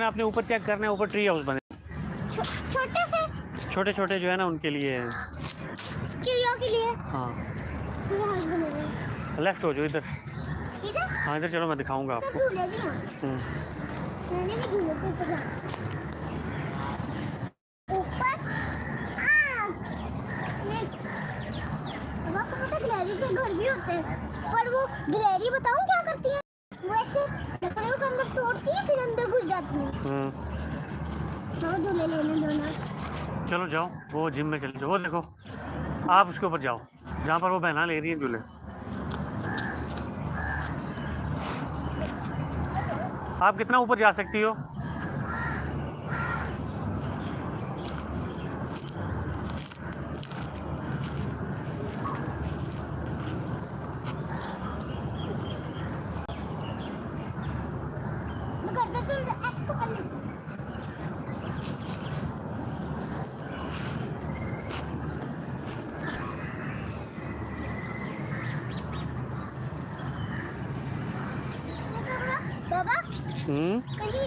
आपने ऊपर चेक करना है, ऊपर ट्री हाउस बने छोटे से छोटे छोटे जो है ना उनके लिए है। चिड़ियों के लिए। हाँ ट्री हाउस बने हुए हैं। लेफ्ट हो जाओ इधर। इधर हाँ इधर चलो, मैं दिखाऊंगा आपको। झूले भी हैं। मैंने भी झूले पे चढ़ा ऊपर। अब आपको पता गिलहरी के घर भी होते हैं, पर वो गिलहरी बताऊं क्या करती है? वो ऐसे लकड़ियों के अंदर तोड़ती है फिर अंदर घुस जाती है। चलो झूले लेने दो ना। चलो जाओ, वो जिम में चले जाओ। वो देखो, आप उसके ऊपर जाओ जहाँ पर वो बहना ले रही है झूले। आप कितना ऊपर जा सकती हो? मैं कर देती हूँ, एक्स को कर लेती हूँ। बाबा हम्म कहीं